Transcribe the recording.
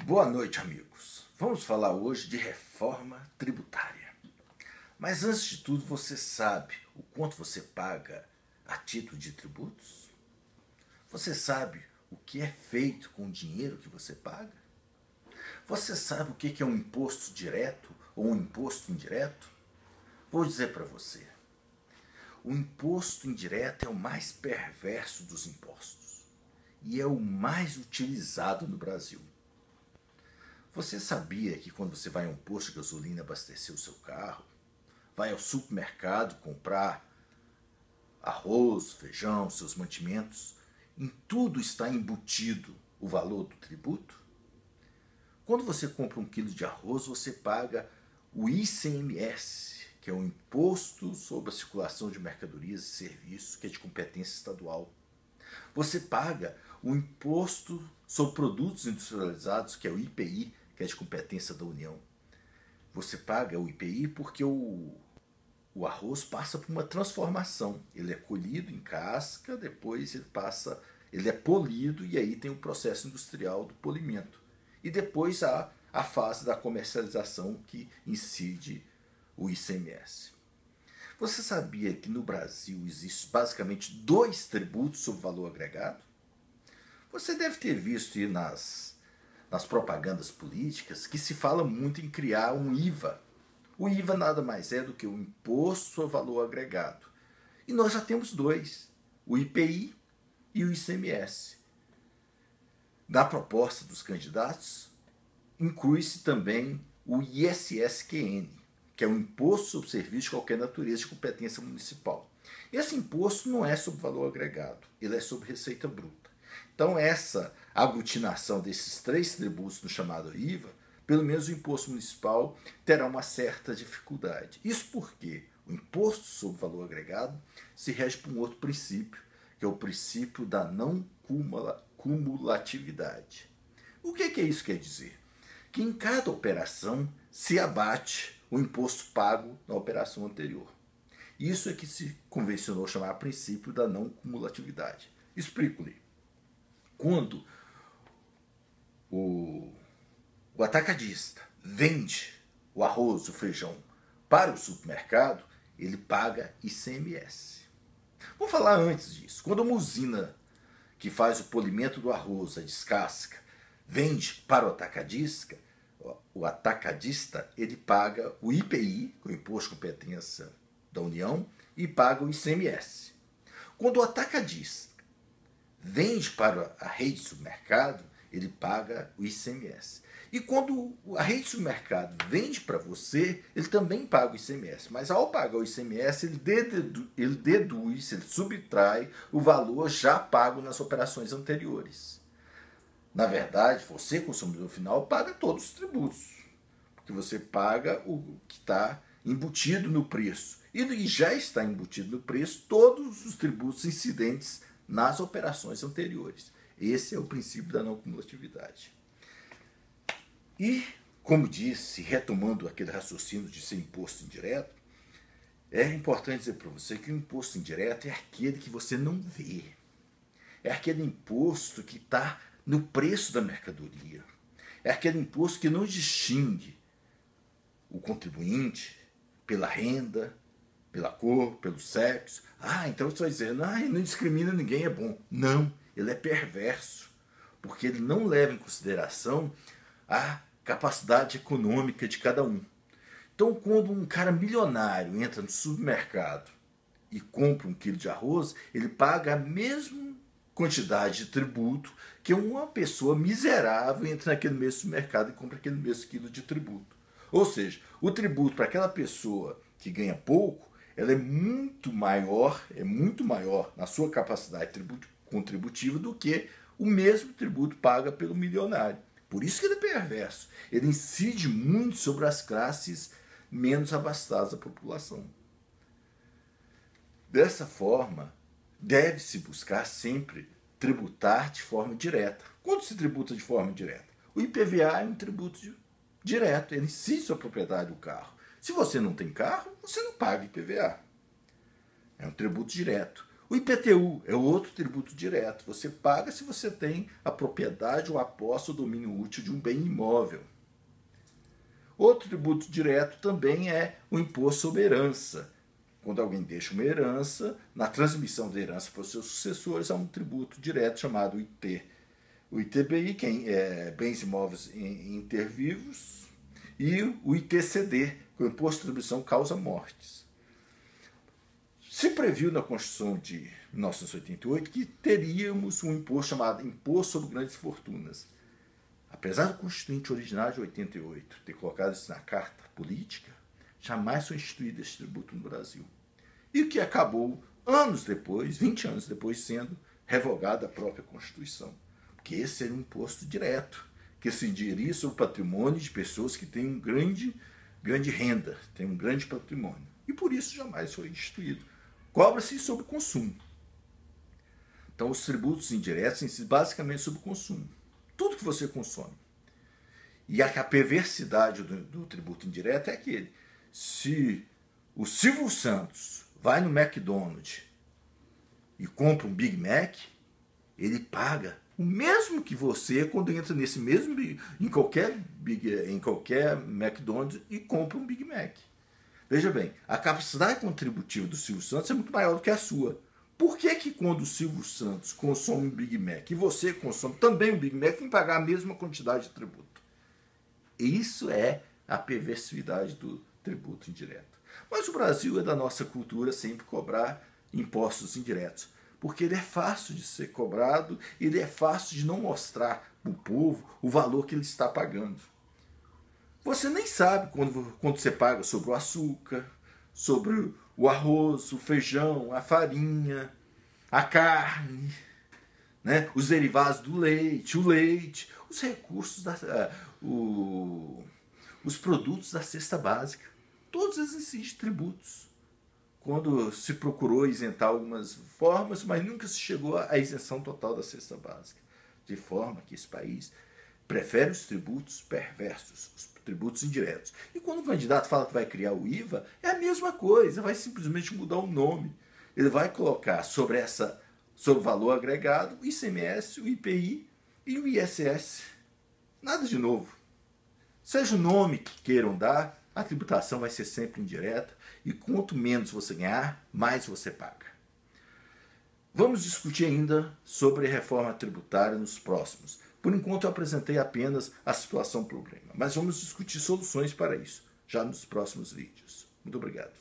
Boa noite, amigos. Vamos falar hoje de reforma tributária. Mas antes de tudo, você sabe o quanto você paga a título de tributos? Você sabe o que é feito com o dinheiro que você paga? Você sabe o que é um imposto direto ou um imposto indireto? Vou dizer para você. O imposto indireto é o mais perverso dos impostos e é o mais utilizado no Brasil. Você sabia que quando você vai a um posto de gasolina abastecer o seu carro, vai ao supermercado comprar arroz, feijão, seus mantimentos, em tudo está embutido o valor do tributo? Quando você compra 1 quilo de arroz, você paga o ICMS, que é o Imposto sobre a Circulação de Mercadorias e Serviços, que é de competência estadual. Você paga o Imposto sobre Produtos Industrializados, que é o IPI, que é de competência da União. Você paga o IPI porque o arroz passa por uma transformação. Ele é colhido em casca, depois ele é polido e aí tem o processo industrial do polimento. E depois há a fase da comercialização que incide o ICMS. Você sabia que no Brasil existe basicamente 2 tributos sobre valor agregado? Você deve ter visto aí nas propagandas políticas que se fala muito em criar um IVA. O IVA nada mais é do que o Imposto sobre Valor Agregado. E nós já temos 2, o IPI e o ICMS. Na proposta dos candidatos, inclui-se também o ISSQN, que é o Imposto sobre Serviços de Qualquer Natureza de Competência Municipal. Esse imposto não é sobre valor agregado, ele é sobre receita bruta. Então essa aglutinação desses 3 tributos no chamado IVA, pelo menos o imposto municipal terá uma certa dificuldade. Isso porque o imposto sobre valor agregado se rege por um outro princípio, que é o princípio da não cumulatividade. O que isso quer dizer? Que em cada operação se abate o imposto pago na operação anterior. Isso é que se convencionou chamar princípio da não cumulatividade. Explico-lhe. Quando o atacadista vende o arroz, o feijão para o supermercado, ele paga ICMS. Vamos falar antes disso. Quando uma usina que faz o polimento do arroz, a descasca, vende para o atacadista ele paga o IPI, o Imposto de Competência da União, e paga o ICMS. Quando o atacadista vende para a rede de supermercado, ele paga o ICMS. E quando a rede de supermercado vende para você, ele também paga o ICMS. Mas ao pagar o ICMS, ele deduz, ele subtrai o valor já pago nas operações anteriores. Na verdade, você, consumidor final, paga todos os tributos. Porque você paga o que está embutido no preço. E já está embutido no preço todos os tributos incidentes nas operações anteriores. Esse é o princípio da não cumulatividade. E, como disse, retomando aquele raciocínio de ser imposto indireto, é importante dizer para você que o imposto indireto é aquele que você não vê. É aquele imposto que está no preço da mercadoria. É aquele imposto que não distingue o contribuinte pela renda, pela cor, pelo sexo. Então você vai dizendo, ele não discrimina ninguém, é bom. Não, ele é perverso, porque ele não leva em consideração a capacidade econômica de cada um. Então, quando um cara milionário entra no supermercado e compra 1 quilo de arroz, ele paga a mesma quantidade de tributo que uma pessoa miserável entra naquele mesmo supermercado e compra aquele mesmo quilo de tributo. Ou seja, o tributo para aquela pessoa que ganha pouco, ela é muito maior na sua capacidade contributiva do que o mesmo tributo paga pelo milionário. Por isso que ele é perverso. Ele incide muito sobre as classes menos abastadas da população. Dessa forma, deve-se buscar sempre tributar de forma direta. Quando se tributa de forma direta? O IPVA é um tributo direto, ele incide sobre a propriedade do carro. Se você não tem carro, você não paga IPVA. É um tributo direto. O IPTU é outro tributo direto. Você paga se você tem a propriedade ou a posse ou domínio útil de um bem imóvel. Outro tributo direto também é o imposto sobre herança. Quando alguém deixa uma herança, na transmissão da herança para os seus sucessores, há um tributo direto chamado IT. O ITBI, que é bens imóveis intervivos, e o ITCD, que é o Imposto de Distribuição Causa Mortes. Se previu na Constituição de 1988 que teríamos um imposto chamado Imposto sobre Grandes Fortunas. Apesar do Constituinte originário de 88 ter colocado isso na Carta Política, jamais foi instituído esse tributo no Brasil. E o que acabou, anos depois, 20 anos depois, sendo revogada a própria Constituição. Porque esse seria um imposto direto, que se incidiria sobre o patrimônio de pessoas que têm grande renda, têm um grande patrimônio. E por isso jamais foi instituído. Cobra-se sobre o consumo. Então, os tributos indiretos incidem basicamente sobre o consumo. Tudo que você consome. E a perversidade do tributo indireto é aquele. Se o Silvio Santos vai no McDonald's e compra um Big Mac, ele paga o mesmo que você quando entra nesse mesmo em qualquer McDonald's e compra um Big Mac. Veja bem, a capacidade contributiva do Silvio Santos é muito maior do que a sua. Por que quando o Silvio Santos consome um Big Mac e você consome também um Big Mac, tem que pagar a mesma quantidade de tributo? Isso é a perversidade do tributo indireto. Mas o Brasil é da nossa cultura sempre cobrar impostos indiretos, porque ele é fácil de ser cobrado, ele é fácil de não mostrar para o povo o valor que ele está pagando. Você nem sabe quando você paga sobre o açúcar, sobre o arroz, o feijão, a farinha, a carne, né? Os derivados do leite, o leite, os recursos, os produtos da cesta básica. Todos eles exigem tributos. Quando se procurou isentar algumas formas, mas nunca se chegou à isenção total da cesta básica. De forma que esse país prefere os tributos perversos, os tributos indiretos. E quando o candidato fala que vai criar o IVA, é a mesma coisa, vai simplesmente mudar o nome. Ele vai colocar sobre o valor agregado o ICMS, o IPI e o ISS. Nada de novo. Seja o nome que queiram dar, a tributação vai ser sempre indireta e quanto menos você ganhar, mais você paga. Vamos discutir ainda sobre a reforma tributária nos próximos. Por enquanto eu apresentei apenas a situação problema, mas vamos discutir soluções para isso, já nos próximos vídeos. Muito obrigado.